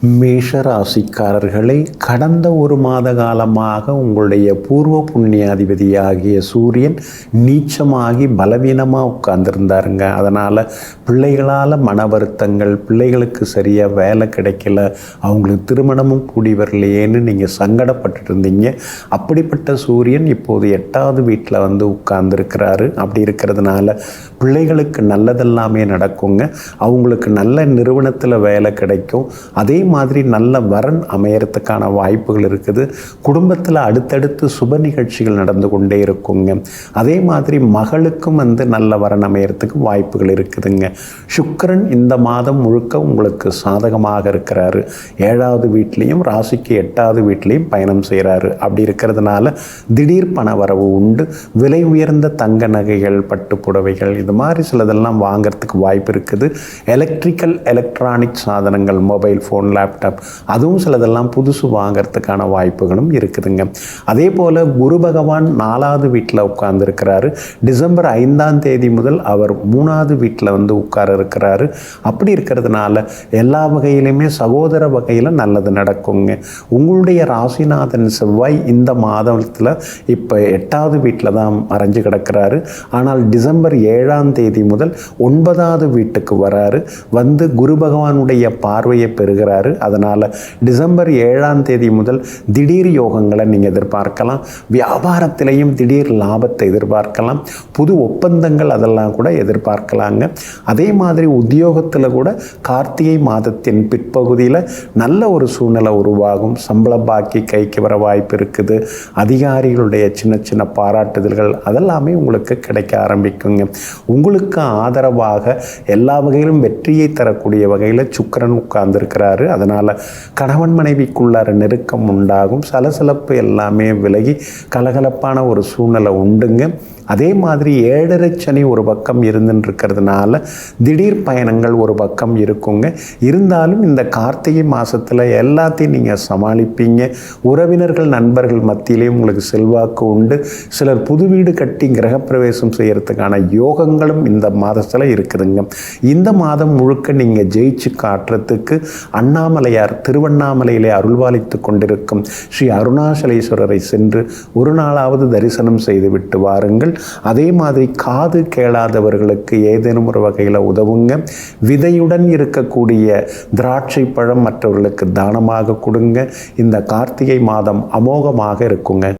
மேஷ ராசிக்காரர்களை கடந்த ஒரு மாத காலமாக உங்களுடைய பூர்வ புண்ணியாதிபதியாகிய சூரியன் நீச்சமாகி பலவீனமாக உட்கார்ந்துருந்தாருங்க. அதனால் பிள்ளைகளால் மன வருத்தங்கள், பிள்ளைகளுக்கு சரியாக வேலை கிடைக்கல, அவங்களுக்கு திருமணமும் கூடி வரலையேன்னு நீங்கள் சங்கடப்பட்டுட்டு இருந்தீங்க. அப்படிப்பட்ட சூரியன் இப்போது 8வது வீட்டில் வந்து உட்கார்ந்துருக்கிறாரு. அப்படி இருக்கிறதுனால பிள்ளைகளுக்கு நல்லதெல்லாமே நடக்குங்க. அவங்களுக்கு நல்ல நிறுவனத்தில் வேலை கிடைக்கும். அதே மாதிரி நல்ல வரன் அமையறதுக்கான வாய்ப்புகள் இருக்குது. குடும்பத்தில் அடுத்தடுத்து சுப நிகழ்ச்சிகள் நடந்து கொண்டே இருக்குங்க. அதே மாதிரி மகளுக்கும் வந்து நல்ல வரன் அமையறதுக்கு வாய்ப்புகள் இருக்குதுங்க. சுக்கிரன் இந்த மாதம் முழுக்க உங்களுக்கு சாதகமாக இருக்கிறாரு. 7வது வீட்லேயும் ராசிக்கு 8வது வீட்லேயும் பயணம் செய்கிறாரு. அப்படி இருக்கிறதுனால திடீர் பண வரவு உண்டு. விலை உயர்ந்த தங்க நகைகள், பட்டு புடவைகள், இது மாதிரி சிலதெல்லாம் வாங்கிறதுக்கு வாய்ப்பு இருக்குது. எலக்ட்ரானிக் சாதனங்கள், மொபைல் ஃபோன், லேப்டாப், அதுவும் சிலதெல்லாம் புதுசு வாங்கிறதுக்கான வாய்ப்புகளும் இருக்குதுங்க. அதே போல் குரு பகவான் 4வது வீட்டில் உட்கார்ந்துருக்கிறாரு. டிசம்பர் 5ஆம் தேதி முதல் அவர் 3வது வீட்டில் வந்து உட்கார இருக்கிறாரு. அப்படி இருக்கிறதுனால எல்லா வகையிலுமே சகோதர வகையில் நல்லது நடக்குங்க. உங்களுடைய ராசிநாதன் செவ்வாய் இந்த மாதத்தில் இப்போ 8வது வீட்டில் தான் மறைஞ்சு கிடக்கிறாரு. ஆனால் டிசம்பர் 7ஆம் தேதி முதல் 9வது வீட்டுக்கு வராரு. வந்து குரு பகவானுடைய பார்வையை பெறுகிறாரு. அதனால் டிசம்பர் 7ஆம் தேதி முதல் திடீர் யோகங்களை நீங்கள் எதிர்பார்க்கலாம். வியாபாரத்திலையும் திடீர் லாபத்தை எதிர்பார்க்கலாம். புது ஒப்பந்தங்கள் அதெல்லாம் கூட எதிர்பார்க்கலாங்க. அதே மாதிரி உத்தியோகத்தில் கூட கார்த்திகை மாதத்தின் பிற்பகுதியில் நல்ல ஒரு சூழ்நிலை உருவாகும். சம்பள பாக்கி கைக்கு வர வாய்ப்பு இருக்குது. அதிகாரிகளுடைய சின்ன சின்ன பாராட்டுதல்கள் அதெல்லாமே உங்களுக்கு கிடைக்க ஆரம்பிக்குங்க. உங்களுக்கு ஆதரவாக எல்லா வகையிலும் வெற்றியை தரக்கூடிய வகையில் சுக்கிரன் உட்கார்ந்துருக்கிறாரு. அதனால் கணவன் மனைவிக்குள்ளார நெருக்கம் உண்டாகும். சலசலப்பு எல்லாமே விலகி கலகலப்பான ஒரு சூழ்நிலை உண்டுங்க. அதே மாதிரி 7.5 சனி ஒரு பக்கம் இருந்துருக்கிறதுனால திடீர் பயணங்கள் ஒரு பக்கம் இருக்குங்க. இருந்தாலும் இந்த கார்த்திகை மாதத்தில் எல்லாத்தையும் நீங்கள் சமாளிப்பீங்க. உறவினர்கள், நண்பர்கள் மத்தியிலே உங்களுக்கு செல்வாக்கு உண்டு. சிலர் புது வீடு கட்டி கிரகப்பிரவேசம் செய்கிறதுக்கான யோகங்களும் இந்த மாதத்தில் இருக்குதுங்க. இந்த மாதம் முழுக்க நீங்கள் ஜெயிச்சு காட்டுறதுக்கு அண்ணாமலையார் திருவண்ணாமலையிலே அருள்பாலித்து கொண்டிருக்கும் ஸ்ரீ அருணாசலேஸ்வரரை சென்று ஒரு நாளாவது தரிசனம் செய்துவிட்டு வாருங்கள். அதே மாதிரி காது கேளாதவர்களுக்கு ஏதேனும் ஒரு வகையில் உதவுங்க. விதையுடன் இருக்கக்கூடிய திராட்சை பழம் மற்றவர்களுக்கு தானமாக கொடுங்க. இந்த கார்த்திகை மாதம் அமோகமாக இருக்குங்க.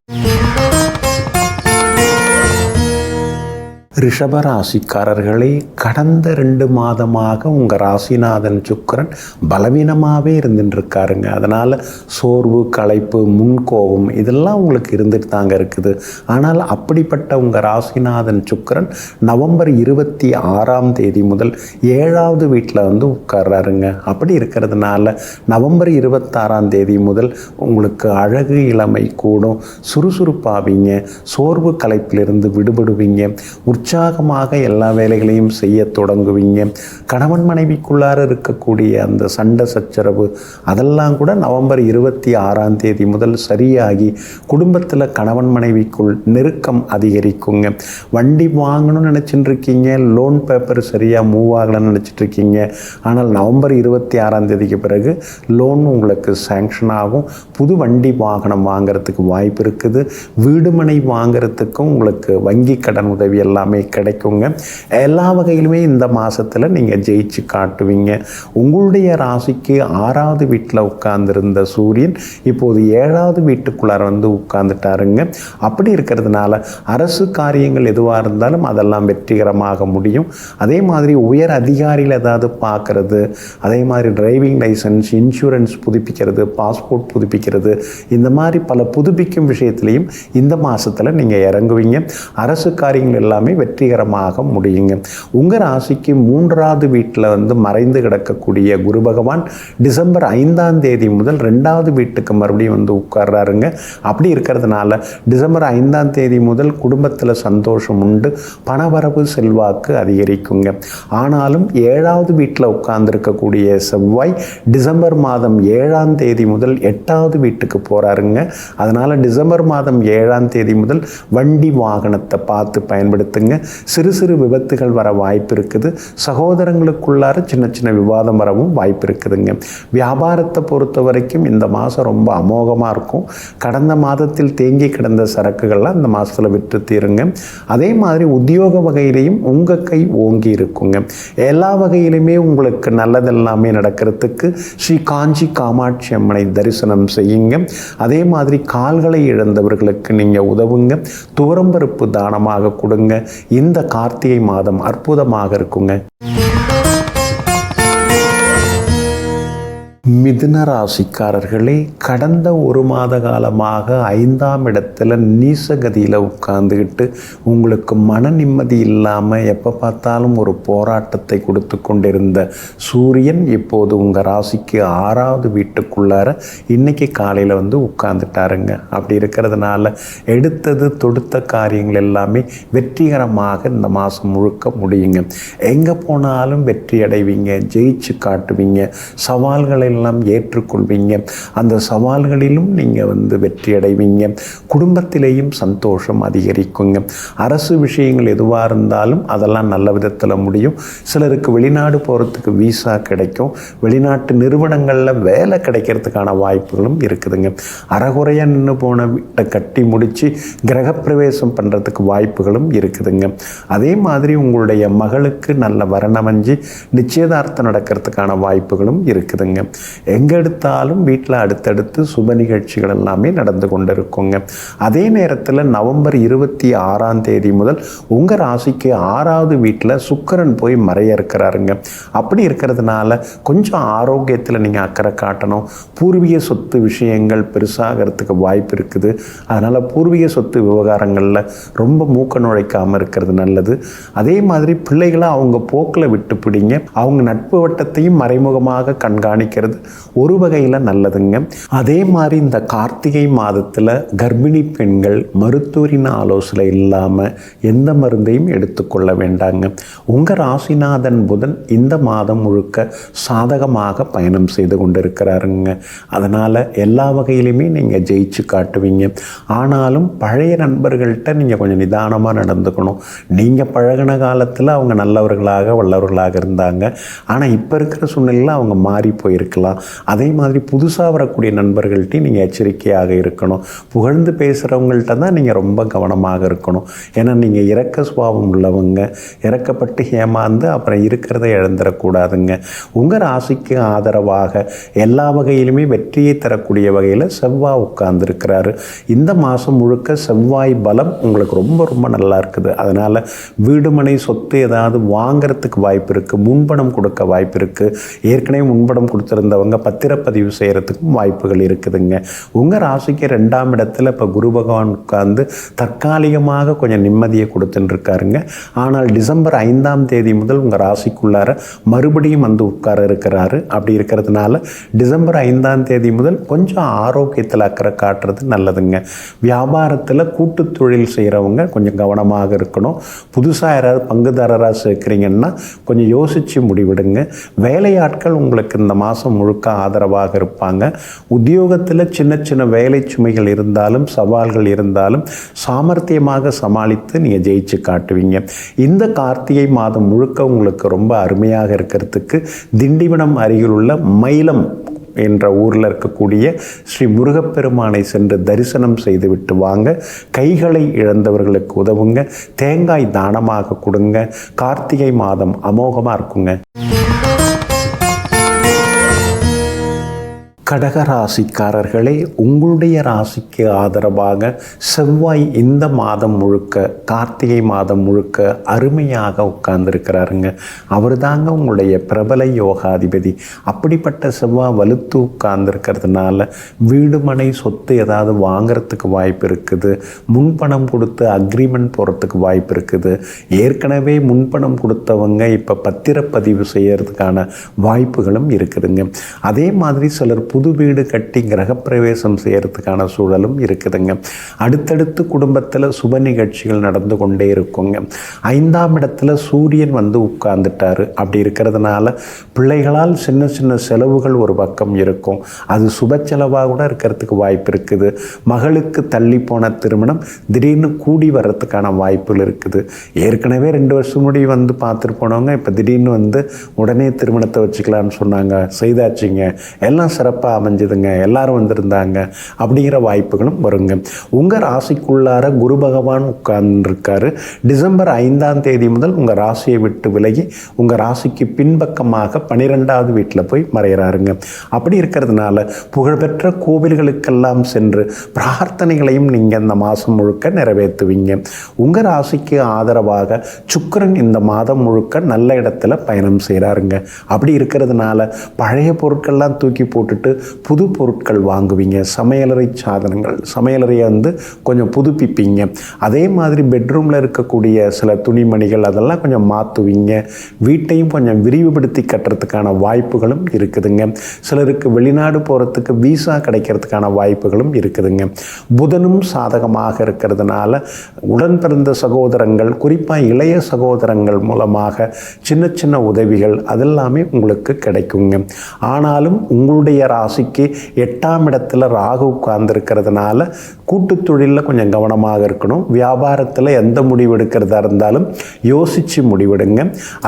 ரிஷபராசிக்காரர்களே, கடந்த 2 மாதமாக உங்கள் ராசிநாதன் சுக்கிரன் பலவீனமாகவே இருந்துட்டுருக்காருங்க. அதனால் சோர்வு, களைப்பு, முன்கோபம் இதெல்லாம் உங்களுக்கு இருந்துட்டு தாங்க இருக்குது. ஆனால் அப்படிப்பட்ட உங்கள் ராசிநாதன் சுக்கிரன் நவம்பர் 26ஆம் தேதி முதல் 7வது வீட்டில் வந்து உட்கார்றாருங்க. அப்படி இருக்கிறதுனால நவம்பர் 26ஆம் தேதி முதல் உங்களுக்கு அழகு, இளமை கூடும். சுறுசுறுப்பாவீங்க. சோர்வு, களைப்பிலிருந்து விடுபடுவீங்க. உற்சாகமாக எல்லா வேலைகளையும் செய்ய தொடங்குவீங்க. கணவன் மனைவிக்குள்ளார இருக்கக்கூடிய அந்த சண்டை சச்சரவு அதெல்லாம் கூட நவம்பர் 26ஆம் தேதி முதல் சரியாகி குடும்பத்தில் கணவன் மனைவிக்குள் நெருக்கம் அதிகரிக்குங்க. வண்டி வாங்கணும்னு நினச்சிட்டு இருக்கீங்க, லோன் பேப்பர் சரியாக மூவ் ஆகலைன்னு நினச்சிட்டு இருக்கீங்க. ஆனால் நவம்பர் 26ஆம் தேதிக்கு பிறகு லோன் உங்களுக்கு சேங்ஷன் ஆகும். புது வண்டி வாகனம் வாங்கிறதுக்கு வாய்ப்பு இருக்குது. வீடு மனை வாங்கிறதுக்கும் உங்களுக்கு வங்கி கடன் உதவி எல்லாமே கிடைக்குங்க. எல்லா வகையிலுமே இந்த மாதத்தில் நீங்கள் ஜெயிச்சு காட்டுவீங்க. உங்களுடைய ராசிக்கு 6வது வீட்டில் உட்கார்ந்துருந்த சூரியன் இப்போது 7வது வீட்டுக்குள்ளார வந்து உட்கார்ந்துட்டாருங்க. அப்படி இருக்கிறதுனால அரசு காரியங்கள் எதுவாக இருந்தாலும் அதெல்லாம் வெற்றிகரமாக முடியும். அதே மாதிரி உயர் அதிகாரிகள் ஏதாவது பார்க்கறது, அதே மாதிரி டிரைவிங் லைசன்ஸ், இன்சூரன்ஸ் புதுப்பிக்கிறது, பாஸ்போர்ட் புதுப்பிக்கிறது, இந்த மாதிரி பல புதுப்பிக்கும் விஷயத்துலையும் இந்த மாதத்தில் நீங்கள் இறங்குவீங்க. அரசு காரியங்கள் எல்லாமே வெற்றிகரமாக முடியுங்க. உங்கள் ராசிக்கு 3வது வீட்டில் வந்து மறைந்து கிடக்கக்கூடிய குரு பகவான் டிசம்பர் 5ஆம் தேதி முதல் 2வது வீட்டுக்கு மறுபடியும் வந்து உட்கார்றாருங்க. அப்படி இருக்கிறதுனால டிசம்பர் 5ஆம் தேதி முதல் குடும்பத்தில் சந்தோஷம் உண்டு. பணவரவு, செல்வாக்கு அதிகரிக்குங்க. ஆனாலும் 7வது வீட்டில் உட்கார்ந்துருக்கக்கூடிய செவ்வாய் டிசம்பர் மாதம் 7ஆம் தேதி முதல் 8வது வீட்டுக்கு போகிறாருங்க. அதனால் டிசம்பர் மாதம் 7ஆம் தேதி முதல் வண்டி வாகனத்தை பார்த்து பயன்படுத்துங்க. சிறு சிறு விபத்துகள் வர வாய்ப்பு இருக்குது. சகோதரங்களுக்குள்ளார சின்ன சின்ன விவாதம் வரவும் வாய்ப்பு இருக்குதுங்க. வியாபாரத்தை பொறுத்த வரைக்கும் இந்த மாதம் ரொம்ப அமோகமாக இருக்கும். கடந்த மாதத்தில் தேங்கி கிடந்த சரக்குகள்லாம் இந்த மாதத்தில் விற்று தீருங்க. அதே மாதிரி உத்தியோக வகையிலையும் உங்கள் கை ஓங்கி இருக்குங்க. எல்லா வகையிலுமே உங்களுக்கு நல்லதெல்லாமே நடக்கிறதுக்கு ஸ்ரீ காஞ்சி காமாட்சி அம்மனை தரிசனம் செய்யுங்க. அதே மாதிரி கால்களை இழந்தவர்களுக்கு நீங்கள் உதவுங்க. துவரம்பருப்பு தானமாக கொடுங்க. இந்த கார்த்திகை மாதம் அற்புதமாக இருக்குங்க. மிதுன ராசிக்காரர்களே, கடந்த ஒரு மாத காலமாக 5ஆம் இடத்துல நீசகதியில் உட்கார்ந்துக்கிட்டு உங்களுக்கு மன நிம்மதி இல்லாமல் எப்போ பார்த்தாலும் ஒரு போராட்டத்தை கொடுத்து கொண்டிருந்த சூரியன் இப்போது உங்கள் ராசிக்கு 6வது வீட்டுக்குள்ளார இன்றைக்கி காலையில் உட்கார்ந்துட்டாருங்க. அப்படி இருக்கிறதுனால எடுத்தது தொடுத்த காரியங்கள் எல்லாமே வெற்றிகரமாக இந்த மாதம் முழுக்க முடியுங்க. எங்கே போனாலும் வெற்றி அடைவீங்க, ஜெயிச்சு காட்டுவீங்க, சவால்களை எல்லாம் ஏற்றுக்கொள்வீங்க. அந்த சவால்களிலும் நீங்கள் வெற்றி அடைவீங்க. குடும்பத்திலேயும் சந்தோஷம் அதிகரிக்குங்க. அரசு விஷயங்கள் எதுவாக இருந்தாலும் அதெல்லாம் நல்ல விதத்தில் முடியும். சிலருக்கு வெளிநாடு போகிறதுக்கு வீசா கிடைக்கும். வெளிநாட்டு நிறுவனங்களில் வேலை கிடைக்கிறதுக்கான வாய்ப்புகளும் இருக்குதுங்க. அறகுறையாக நின்று போன வீட்டை கட்டி முடித்து கிரகப்பிரவேசம் பண்ணுறதுக்கு வாய்ப்புகளும் இருக்குதுங்க. அதே மாதிரி உங்களுடைய மகளுக்கு நல்ல வரணமஞ்சு நிச்சயதார்த்தம் நடக்கிறதுக்கான வாய்ப்புகளும் இருக்குதுங்க. எங்கே எடுத்தாலும் வீட்டில் அடுத்தடுத்து சுப நிகழ்ச்சிகள் எல்லாமே நடந்து கொண்டு இருக்குங்க. அதே நேரத்தில் நவம்பர் 26ஆம் தேதி முதல் உங்கள் ராசிக்கு 6வது வீட்டில் சுக்கிரன் போய் மறைய இருக்கிறாருங்க. அப்படி இருக்கிறதுனால கொஞ்சம் ஆரோக்கியத்தில் நீங்கள் அக்கறை காட்டணும். பூர்வீக சொத்து விஷயங்கள் பெருசாகிறதுக்கு வாய்ப்பு இருக்குது. அதனால் பூர்வீக சொத்து விவகாரங்களில் ரொம்ப மூக்க நுழைக்காமல் இருக்கிறது நல்லது. அதே மாதிரி பிள்ளைகளை அவங்க போக்கில் விட்டு பிடிங்க. அவங்க நட்பு வட்டத்தையும் மறைமுகமாக கண்காணிக்கிறது ஒரு வகையில் நல்லதுங்க. அதே மாதிரி இந்த கார்த்திகை மாதத்தில் கர்ப்பிணி பெண்கள் மருத்துவரின் ஆலோசனை இல்லாமல் எந்த மருந்தையும் எடுத்துக்கொள்ள வேண்டாங்க. உங்கள் ராசிநாதன் புதன் இந்த மாதம் முழுக்க சாதகமாக பயணம் செய்து கொண்டிருக்கிறாருங்க. அதனால் எல்லா வகையிலுமே நீங்கள் ஜெயிச்சு காட்டுவீங்க. ஆனாலும் பழைய நண்பர்கள்ட்ட நீங்கள் கொஞ்சம் நிதானமாக நடந்துக்கணும். நீங்கள் பழகின காலத்தில் அவங்க நல்லவர்களாக வல்லவர்களாக இருந்தாங்க. ஆனால் இப்போ இருக்கிற சூழ்நிலையில் அவங்க மாறி போயிருக்கலாம். அதே மாதிரி புதுசாக வரக்கூடிய நண்பர்கள்ட்டையும் நீங்கள் எச்சரிக்கையாக இருக்கணும். புகழ்ந்து பேசுகிறவங்கள்ட்ட தான் நீங்கள் ரொம்ப கவனமாக இருக்கணும். ஏன்னா நீங்கள் இரக்க சுபாவம் உள்ளவங்க. இறக்கப்பட்டு ஏமாந்து அப்புறம் இருக்கிறத இழந்துடக்கூடாதுங்க. உங்கள் ராசிக்கு ஆதரவாக எல்லா வகையிலுமே வெற்றியை தரக்கூடிய வகையில் செவ்வாய் உட்கார்ந்துருக்கிறாரு. இந்த மாதம் முழுக்க செவ்வாய் பலம் உங்களுக்கு ரொம்ப ரொம்ப நல்லா இருக்குது. அதனால் வீடுமனை சொத்து ஏதாவது வாங்கிறதுக்கு வாய்ப்பு இருக்குது. முன்பணம் கொடுக்க வாய்ப்பு இருக்குது. ஏற்கனவே முன்பணம் கொடுத்துருந்தவங்க பத்திரப்பதிவு செய்கிறதுக்கும் வாய்ப்புகள் இருக்குதுங்க. உங்கள் ராசிக்கு 2ஆம் இடத்துல இப்போ குரு பகவான் உட்கார்ந்து தற்காலிகமாக கொஞ்சம் நிம்மதியை கொடுத்துட்டுருக்காருங்க. ஆனால் டிசம்பர் 5ஆம் தேதி முதல் உங்கள் ராசிக்குள்ளார மறுபடியும் உட்கார இருக்கிறாரு. அப்படி இருக்கிறதுனால டிசம்பர் 5ஆம் தேதி முதல் கொஞ்சம் ஆரோக்கியத்தில் அக்கறை காட்டுறது நல்லதுங்க. வியாபாரத்தில் கூட்டு தொழில் செய்கிறவங்க கொஞ்சம் கவனமாக இருக்கணும். புதுசாக யாராவது பங்குதாரராக சேர்க்குறீங்கன்னா கொஞ்சம் யோசித்து முடிவிடுங்க. வேலையாட்கள் உங்களுக்கு இந்த மாதம் முழுக்க ஆதரவாக இருப்பாங்க. உத்தியோகத்தில் சின்ன சின்ன வேலை சுமைகள் இருந்தாலும் சவால்கள் இருந்தாலும் சாமர்த்தியமாக சமாளித்து நீங்கள் ஜெயிச்சு காட்டுவீங்க. இந்த கார்த்திகை மாதம் முழுக்க உங்களுக்கு ரொம்ப அருமையாக இருக்கிறதுக்கு திண்டிவனம் அருகில் உள்ள மயிலம் என்ற ஊரில் இருக்கக்கூடிய ஸ்ரீ முருகப்பெருமானை சென்று தரிசனம் செய்துவிட்டு வாங்க. கைகளை இழந்தவர்களுக்கு உதவுங்க. தேங்காய் தானமாக கொடுங்க. கார்த்திகை மாதம் அமோகமாக இருக்குங்க. கடகராசிக்காரர்களே, உங்களுடைய ராசிக்கு ஆதரவாக செவ்வாய் இந்த மாதம் முழுக்க கார்த்திகை மாதம் முழுக்க அருமையாக உட்கார்ந்துருக்கிறாருங்க. அவர் தாங்க உங்களுடைய பிரபல யோகாதிபதி. அப்படிப்பட்ட செவ்வாய் வலுத்து உட்கார்ந்துருக்கிறதுனால வீடு மனை சொத்து ஏதாவது வாங்கிறதுக்கு வாய்ப்பு இருக்குது. முன்பணம் கொடுத்து அக்ரிமெண்ட் போகிறதுக்கு வாய்ப்பு இருக்குது. ஏற்கனவே முன்பணம் கொடுத்தவங்க இப்போ பத்திரப்பதிவு செய்கிறதுக்கான வாய்ப்புகளும் இருக்குதுங்க. அதே மாதிரி சிலர் புது வீடு கட்டி கிரகப்பிரவேசம் செய்கிறதுக்கான சூழலும் இருக்குதுங்க. அடுத்தடுத்து குடும்பத்தில் சுப நிகழ்ச்சிகள் நடந்து கொண்டே இருக்குங்க. 5ஆம் இடத்துல சூரியன் வந்து உட்கார்ந்துட்டாரு. அப்படி இருக்கிறதுனால பிள்ளைகளால் சின்ன சின்ன செலவுகள் ஒரு பக்கம் இருக்கும். அது சுப செலவாக கூட இருக்கிறதுக்கு வாய்ப்பு இருக்குது. மகளுக்கு தள்ளி போன திருமணம் திடீர்னு கூடி வர்றதுக்கான வாய்ப்புகள் இருக்குது. ஏற்கனவே 2 வருஷம் முடி வந்து பார்த்துட்டு போனவங்க இப்போ திடீர்னு வந்து உடனே திருமணத்தை வச்சுக்கலான்னு சொன்னாங்க, செய்தாச்சுங்க, எல்லாம் சிறப்பாக அமைஞ்சுதுங்க, எல்லாரும் வந்திருந்தாங்க அப்படிங்கிற வாய்ப்புகளும் வருங்க. உங்கள் ராசிக்குள்ளார குரு பகவான் உட்கார்ந்துருக்காரு. டிசம்பர் 5ஆம் தேதி முதல் உங்கள் ராசியை விட்டு விலகி உங்கள் ராசிக்கு பின்பக்கமாக 12வது வீட்டில் போய் மறைகிறாருங்க. அப்படி இருக்கிறதுனால புகழ்பெற்ற கோவில்களுக்கெல்லாம் சென்று பிரார்த்தனைகளையும் நீங்கள் இந்த மாதம் முழுக்க நிறைவேற்றுவீங்க. உங்கள் ராசிக்கு ஆதரவாக சுக்கிரன் இந்த மாதம் முழுக்க நல்ல இடத்துல பயணம் செய்கிறாருங்க. அப்படி இருக்கிறதுனால பழைய பொருட்கள்லாம் தூக்கி போட்டுட்டு புது பொருட்கள் வாங்குவீங்க. சமையலறை சாதனங்கள், சமையலறையை வந்து கொஞ்சம் புதுப்பிப்பீங்க. அதே மாதிரி பெட்ரூமில் இருக்கக்கூடிய சில துணிமணிகள் அதெல்லாம் கொஞ்சம் மாற்றுவீங்க. வீட்டையும் கொஞ்சம் விரிவுபடுத்தி கட்டுறதுக்கான வாய்ப்புகளும் இருக்குதுங்க. சிலருக்கு வெளிநாடு போகிறதுக்கு வீசா கிடைக்கிறதுக்கான வாய்ப்புகளும் இருக்குதுங்க. புதனும் சாதகமாக இருக்கிறதுனால உடன் பிறந்த சகோதரங்கள், குறிப்பாக இளைய சகோதரங்கள் மூலமாக சின்ன சின்ன உதவிகள் அதெல்லாமே உங்களுக்கு கிடைக்குங்க. ஆனாலும் உங்களுடைய ராசிக்கு 8ஆம் இடத்துல ராகு உட்கார்ந்துருக்கிறதுனால கூட்டு தொழிலில் கொஞ்சம் கவனமாக இருக்கணும். வியாபாரத்தில் எந்த முடிவு எடுக்கிறதா இருந்தாலும் யோசித்து முடிவெடுங்க.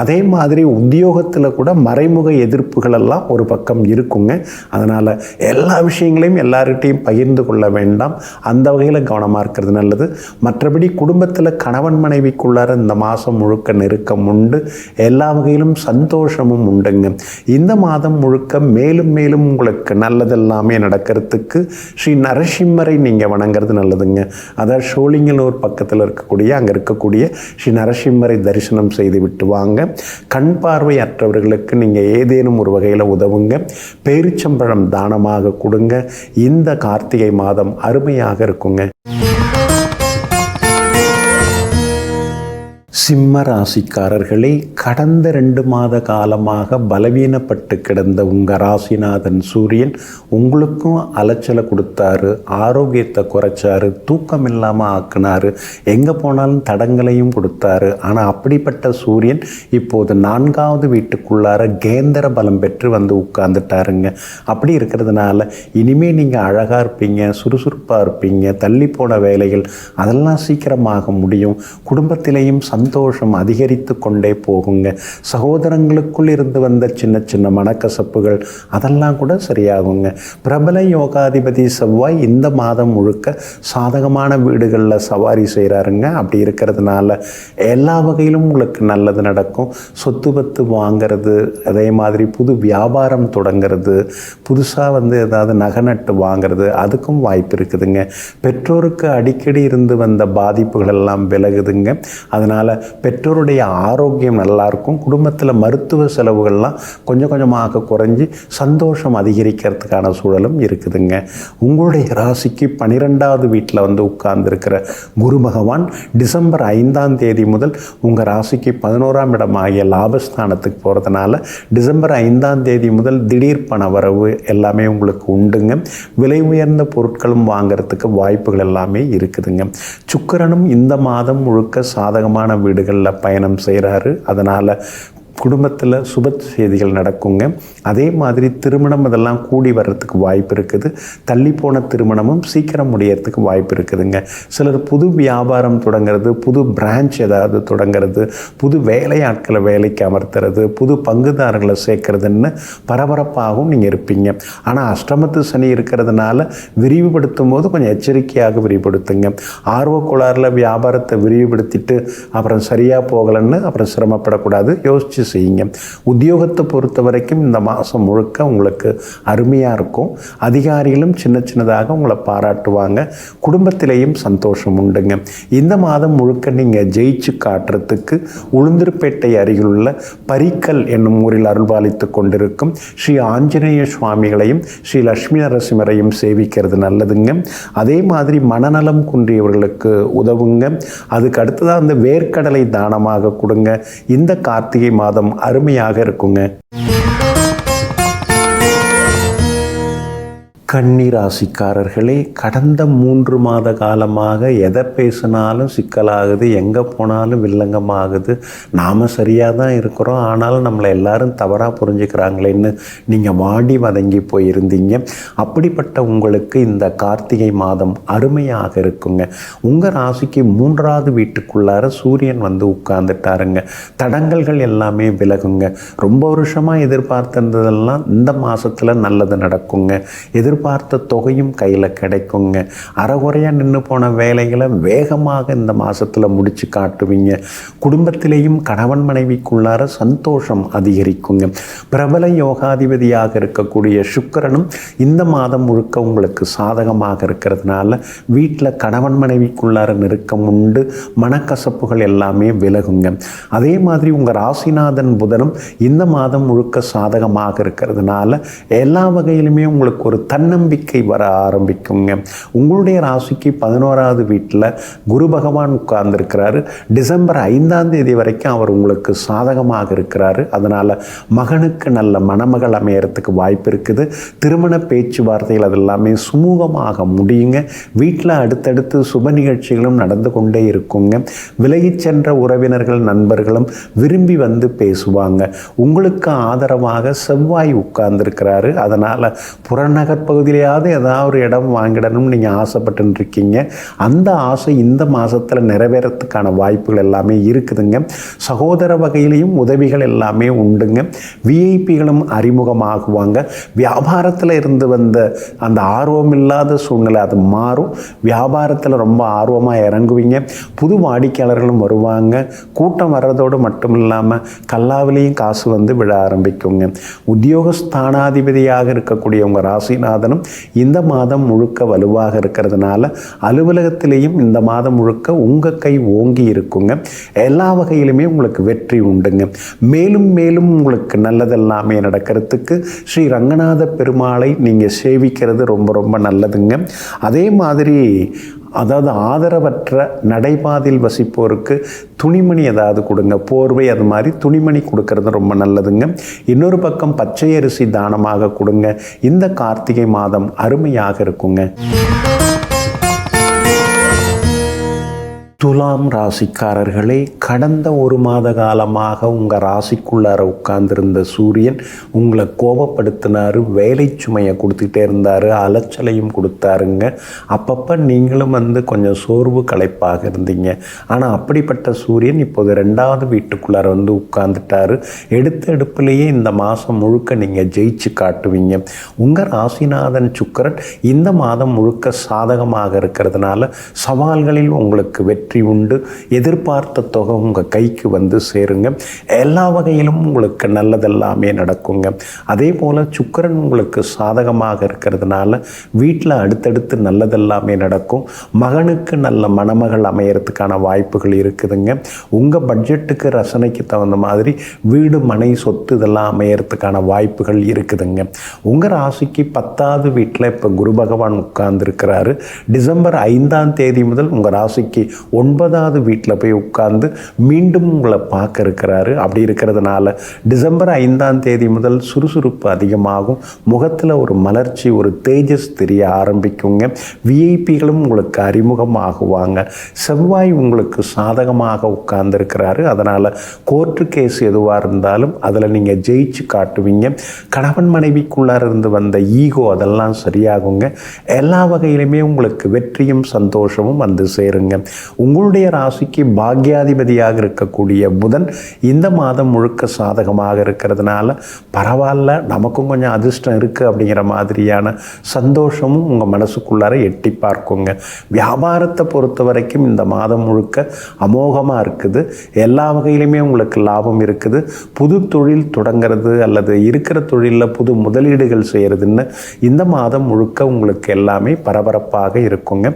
அதே மாதிரி உத்தியோகத்தில் கூட மறைமுக எதிர்ப்புகள் எல்லாம் ஒரு பக்கம் இருக்குங்க. அதனால் எல்லா விஷயங்களையும் எல்லார்கிட்டையும் பகிர்ந்து கொள்ள வேண்டாம். அந்த வகையில் கவனமாக இருக்கிறது நல்லது. மற்றபடி குடும்பத்தில் கணவன் மனைவிக்குள்ளார இந்த மாதம் முழுக்க நெருக்கம் உண்டு. எல்லா வகையிலும் சந்தோஷமும் உண்டுங்க. இந்த மாதம் முழுக்க மேலும் மேலும் உங்களுக்கு நல்லதெல்லாமே நடக்கிறதுக்கு ஸ்ரீ நரசிம்மரை நீங்கள் வணங்குறது நல்லதுங்க. அதாவது ஷோலிங்கலூர் பக்கத்தில் இருக்கக்கூடிய அங்கே இருக்கக்கூடிய ஸ்ரீ நரசிம்மரை தரிசனம் செய்து விட்டு வாங்க. கண் பார்வை அற்றவர்களுக்கு நீங்கள் ஏதேனும் ஒரு வகையில் உதவுங்க. பேரிச்சம்பழம் தானமாக கொடுங்க. இந்த கார்த்திகை மாதம் அருமையாக இருக்குங்க. சிம்ம ராசிக்காரர்களை கடந்த 2 மாத காலமாக பலவீனப்பட்டு கிடந்த உங்கள் ராசிநாதன் சூரியன் உங்களுக்கும் அலைச்சலை கொடுத்தாரு, ஆரோக்கியத்தை குறைச்சாரு, தூக்கம் இல்லாமல் ஆக்குனாரு, எங்கே போனாலும் தடங்களையும் கொடுத்தாரு. ஆனால் அப்படிப்பட்ட சூரியன் இப்போது 4வது வீட்டுக்குள்ளார கேந்திர பலம் பெற்று வந்து உட்கார்ந்துட்டாருங்க. அப்படி இருக்கிறதுனால இனிமேல் நீங்கள் அழகாக இருப்பீங்க, சுறுசுறுப்பாக இருப்பீங்க. தள்ளி போன வேலைகள் அதெல்லாம் சீக்கிரமாக முடியும். குடும்பத்திலேயும் சந்தோஷம் அதிகரித்து கொண்டே போகுங்க. சகோதரங்களுக்குள் இருந்து வந்த சின்ன சின்ன மனக்கசப்புகள் அதெல்லாம் கூட சரியாகுங்க. பிரபல யோகாதிபதி செவ்வாய் இந்த மாதம் முழுக்க சாதகமான வீடுகளில் சவாரி செய்கிறாருங்க. அப்படி இருக்கிறதுனால எல்லா வகையிலும் உங்களுக்கு நல்லது நடக்கும். சொத்து பத்து வாங்கிறது, அதே மாதிரி புது வியாபாரம் தொடங்கிறது, புதுசாக வந்து ஏதாவது நகை நட்டு வாங்கிறது அதுக்கும் வாய்ப்பு இருக்குதுங்க. பெற்றோருக்கு அடிக்கடி இருந்து வந்த பாதிப்புகள் எல்லாம் விலகுதுங்க. அதனால் பெற்றோருடைய ஆரோக்கியம் நல்லாயிருக்கும். குடும்பத்தில் மருத்துவ செலவுகள்லாம் கொஞ்சம் கொஞ்சமாக குறைஞ்சி சந்தோஷம் அதிகரிக்கிறதுக்கான சூழலும் இருக்குதுங்க. உங்களுடைய ராசிக்கு 12வது வீட்டில் வந்து உட்கார்ந்துருக்கிற குரு பகவான் டிசம்பர் 5ஆம் தேதி முதல் உங்கள் ராசிக்கு 11ஆம் இடமாகிய லாபஸ்தானத்துக்கு போகிறதுனால டிசம்பர் 5ஆம் தேதி முதல் திடீர் பண வரவு எல்லாமே உங்களுக்கு உண்டுங்க. விலை உயர்ந்த பொருட்களும் வாங்கிறதுக்கு வாய்ப்புகள் எல்லாமே இருக்குதுங்க. சுக்கிரனும் இந்த மாதம் முழுக்க சாதகமான வீடுகளில் பயணம் செய்கிறாரு. அதனால் குடும்பத்தில் சுப செய்திகள் நடக்குங்க. அதே மாதிரி திருமணம் இதெல்லாம் கூடி வர்றதுக்கு வாய்ப்பு இருக்குது. தள்ளி போன திருமணமும் சீக்கிரம் முடியறதுக்கு வாய்ப்பு இருக்குதுங்க. சிலர் புது வியாபாரம் தொடங்கிறது, புது பிரான்ச் ஏதாவது தொடங்கிறது, புது வேலையாட்களை வேலைக்கு அமர்த்துறது, புது பங்குதாரர்களை சேர்க்கறதுன்னு பரபரப்பாகவும் நீங்கள் இருப்பீங்க. ஆனால் அஷ்டமத்து சனி இருக்கிறதுனால விரிவுபடுத்தும் போது கொஞ்சம் எச்சரிக்கையாக விரிவுபடுத்துங்க. ஆர்வ கோளாறில் வியாபாரத்தை விரிவுபடுத்திட்டு அப்புறம் சரியாக போகலைன்னு அப்புறம் சிரமப்படக்கூடாது. யோசித்து செய்யுங்க. உத்தியோகத்தை பொறுத்த வரைக்கும் இந்த மாதம் முழுக்க உங்களுக்கு அருமையாக இருக்கும். அதிகாரிகளும் சின்ன சின்னதாக உங்களை பாராட்டுவாங்க. குடும்பத்திலேயும் சந்தோஷம் உண்டுங்க. இந்த மாதம் முழுக்க நீங்கள் ஜெயிச்சு காட்டுறதுக்கு உளுந்தூர்பேட்டை அருகிலுள்ள பரிக்கல் என்னும் ஊரில் அருள்பாலித்து கொண்டிருக்கும் ஸ்ரீ ஆஞ்சநேய சுவாமிகளையும் ஸ்ரீ லட்சுமி நரசிம்மரையும் சேவிக்கிறது நல்லதுங்க. அதே மாதிரி மனநலம் குன்றியவர்களுக்கு உதவுங்க. அதுக்கு அடுத்ததாக அந்த வேர்க்கடலை தானமாக கொடுங்க. இந்த கார்த்திகை மாதம் அருமையாக இருக்குங்க. கன்னி ராசிக்காரர்களே, கடந்த 3 மாத காலமாக எதை பேசினாலும் சிக்கலாகுது, எங்கே போனாலும் வில்லங்கமாகுது. நாம் சரியாக தான் இருக்கிறோம், ஆனாலும் நம்மளை எல்லாரும் தவறாக புரிஞ்சுக்கிறாங்களேன்னு நீங்கள் வாடி வதங்கி போயிருந்தீங்க. அப்படிப்பட்ட உங்களுக்கு இந்த கார்த்திகை மாதம் அருமையாக இருக்குங்க. உங்கள் ராசிக்கு 3வது வீட்டுக்குள்ளார சூரியன் வந்து உட்கார்ந்துட்டாருங்க. தடங்கல்கள் எல்லாமே விலகுங்க. ரொம்ப வருஷமாக எதிர்பார்த்திருந்ததெல்லாம் இந்த மாதத்தில் நல்லது நடக்குங்க. எதிர்பார்த்த தொகையும் கையில் கிடைக்குங்க. அறகுறையாக நின்று போன வேலைகளை வேகமாக இந்த மாதத்தில் முடித்து காட்டுவீங்க. குடும்பத்திலேயும் கணவன் மனைவிக்குள்ளார சந்தோஷம் அதிகரிக்குங்க. பிரபல யோகாதிபதியாக இருக்கக்கூடிய சுக்கிரனும் இந்த மாதம் முழுக்க உங்களுக்கு சாதகமாக இருக்கிறதுனால வீட்டில் கணவன் மனைவிக்குள்ளார நெருக்கம் உண்டு, மனக்கசப்புகள் எல்லாமே விலகுங்க. அதே மாதிரி உங்கள் ராசிநாதன் புதனும் இந்த மாதம் முழுக்க சாதகமாக இருக்கிறதுனால எல்லா வகையிலுமே உங்களுக்கு ஒரு தன்னம்பிக்கை வர ஆரம்பிக்குங்க. உங்களுடைய ராசிக்கு 11வது வீட்டில் குரு பகவான் உட்கார்ந்துருக்கிறாரு. டிசம்பர் 5ஆம் தேதி வரைக்கும் அவர் உங்களுக்கு சாதகமாக இருக்கிறாரு. அதனால் மகனுக்கு நல்ல மணமகள் அமையறதுக்கு வாய்ப்பு இருக்குது. திருமண பேச்சுவார்த்தைகள் அதெல்லாமே சுமூகமாக முடியுங்க. வீட்டில் அடுத்தடுத்து சுப நிகழ்ச்சிகளும் நடந்து கொண்டே இருக்குங்க. விலகிச் சென்ற உறவினர்கள் நண்பர்களும் விரும்பி வந்து பேசுவாங்க. உங்களுக்கு ஆதரவாக செவ்வாய் உட்கார்ந்துருக்கிறாரு. அதனால் புறநகர் பகுதியிலேயாவது ஏதாவது ஒரு இடம் வாங்கிடணும்னு நீங்கள் ஆசைப்பட்டு இருக்கீங்க. அந்த ஆசை இந்த மாதத்தில் நிறைவேறத்துக்கான வாய்ப்புகள் எல்லாமே இருக்குதுங்க. சகோதர வகையிலையும் உதவிகள் எல்லாமே உண்டுங்க. விஐபிகளும் அறிமுகமாகுவாங்க. வியாபாரத்தில் இருந்து வந்த அந்த ஆர்வம் இல்லாத சூழ்நிலை அது மாறும். வியாபாரத்தில் ரொம்ப ஆர்வமாக இறங்குவீங்க. புது வாடிக்கையாளர்களும் வருவாங்க. கூட்டம் வர்றதோடு மட்டும் இல்லாமல் கல்லாவிலையும் காசு வந்து விழ ஆரம்பிக்குங்க. உத்தியோகஸ்தானாதிபதியாக இருக்கக்கூடிய உங்கள் ராசிநாதனும் இந்த மாதம் முழுக்க வலுவாக இருக்கிறதுனால அலுவலகத்திலேயும் இந்த மாதம் முழுக்க உங்கள் கை ஓங்கி இருக்குங்க. எல்லா வகையிலுமே உங்களுக்கு வெற்றி உண்டுங்க. மேலும் மேலும் உங்களுக்கு நல்லதெல்லாமே நடக்கிறதுக்கு ஸ்ரீ ரங்கநாத பெருமாளை நீங்கள் சேவிக்கிறது ரொம்ப ரொம்ப நல்லதுங்க. அதே மாதிரி ஆதரவற்ற நடைபாதையில் வசிப்போருக்கு துணிமணி ஏதாவது கொடுங்க. போர்வை அது மாதிரி துணிமணி கொடுக்கறது ரொம்ப நல்லதுங்க. இன்னொரு பக்கம் பச்சை அரிசி தானமாக கொடுங்க. இந்த கார்த்திகை மாதம் அருமையாக இருக்குங்க. துலாம் ராசிக்காரர்களே, கடந்த 1 மாத காலமாக உங்கள் ராசிக்குள்ளார உட்கார்ந்திருந்த சூரியன் உங்களை கோபப்படுத்தினார், வேலை சுமையை கொடுத்துக்கிட்டே இருந்தார், அலைச்சலையும் கொடுத்தாருங்க. அப்பப்போ நீங்களும் வந்து கொஞ்சம் சோர்வு களைப்பாக இருந்தீங்க. ஆனால் அப்படிப்பட்ட சூரியன் இப்போது 2வது வீட்டுக்குள்ளார வந்து உட்கார்ந்துட்டார். எடுத்த எடுப்புலேயே இந்த மாதம் முழுக்க நீங்கள் ஜெயிச்சு காட்டுவீங்க. உங்கள் ராசிநாதன் சுக்கிரன் இந்த மாதம் முழுக்க சாதகமாக இருக்கிறதுனால சவால்களில் உங்களுக்கு வெற்றி உண்டு. எதிர்பார்த்த தொகை உங்கள் கைக்கு வந்து சேருங்க. எல்லா வகையிலும் உங்களுக்கு நல்லதெல்லாமே நடக்குங்க. அதே போல் சுக்கிரன் உங்களுக்கு சாதகமாக இருக்கிறதுனால வீட்டில் அடுத்தடுத்து நல்லதெல்லாமே நடக்கும். மகனுக்கு நல்ல மணமகள் அமையறதுக்கான வாய்ப்புகள் இருக்குதுங்க. உங்கள் பட்ஜெட்டுக்கு ரசனைக்கு தகுந்த மாதிரி வீடு மனை சொத்து இதெல்லாம் அமையறதுக்கான வாய்ப்புகள் இருக்குதுங்க. உங்கள் ராசிக்கு 10வது வீட்டில் இப்போ குரு பகவான் உட்கார்ந்துருக்கிறாரு. டிசம்பர் 5ஆம் தேதி முதல் உங்கள் ராசிக்கு 9வது வீட்டில் போய் உட்கார்ந்து மீண்டும் உங்களை பார்க்க இருக்கிறாரு. அப்படி இருக்கிறதுனால டிசம்பர் 5ஆம் தேதி முதல் சுறுசுறுப்பு அதிகமாகும். முகத்தில் ஒரு மலர்ச்சி, ஒரு தேஜஸ் தெரிய ஆரம்பிக்குங்க. விஐபிகளும் உங்களுக்கு அறிமுகமாகுவாங்க. செவ்வாய் உங்களுக்கு சாதகமாக உட்கார்ந்துருக்கிறாரு. அதனால் கோர்ட்டு கேஸ் எதுவாக இருந்தாலும் அதில் நீங்கள் ஜெயிச்சு காட்டுவீங்க. கணவன் மனைவிக்குள்ளார இருந்து வந்த ஈகோ அதெல்லாம் சரியாகுங்க. எல்லா வகையிலுமே உங்களுக்கு வெற்றியும் சந்தோஷமும் வந்து சேருங்க. உங்களுடைய ராசிக்கு பாக்யாதிபதியாக இருக்கக்கூடிய புதன் இந்த மாதம் முழுக்க சாதகமாக இருக்கிறதுனால பரவாயில்ல, நமக்கும் கொஞ்சம் அதிர்ஷ்டம் இருக்குது அப்படிங்கிற மாதிரியான சந்தோஷமும் உங்கள் மனசுக்குள்ளார எட்டி பார்க்குங்க. வியாபாரத்தை பொறுத்த வரைக்கும் இந்த மாதம் முழுக்க அமோகமாக இருக்குது. எல்லா வகையிலுமே உங்களுக்கு லாபம் இருக்குது. புது தொழில் தொடங்கிறது அல்லது இருக்கிற தொழிலில் புது முதலீடுகள் செய்கிறதுன்னு இந்த மாதம் முழுக்க உங்களுக்கு எல்லாமே பரபரப்பாக இருக்குங்க.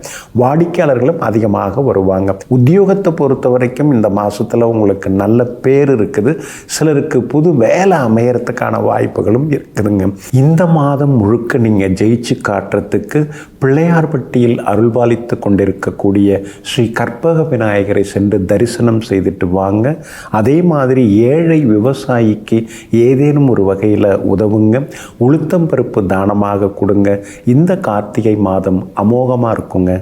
வாடிக்கையாளர்களும் அதிகமாக வருவாங்க. வருவாங்க. உத்தியோகத்தை பொறுத்த வரைக்கும் இந்த மாதத்தில் உங்களுக்கு நல்ல பேர் இருக்குது. சிலருக்கு புது வேலை அமையறதுக்கான வாய்ப்புகளும் இருக்குதுங்க. இந்த மாதம் முழுக்க நீங்கள் ஜெயிச்சு காட்டுறதுக்கு பிள்ளையார்பட்டியில் அருள்பாலித்து கொண்டிருக்கக்கூடிய ஸ்ரீ கற்பக விநாயகரை சென்று தரிசனம் செய்துட்டு வாங்க. அதே மாதிரி ஏழை விவசாயிக்கு ஏதேனும் ஒரு வகையில் உதவுங்க. உளுத்தம் பருப்பு தானமாக கொடுங்க. இந்த கார்த்திகை மாதம் அமோகமாக இருக்குங்க.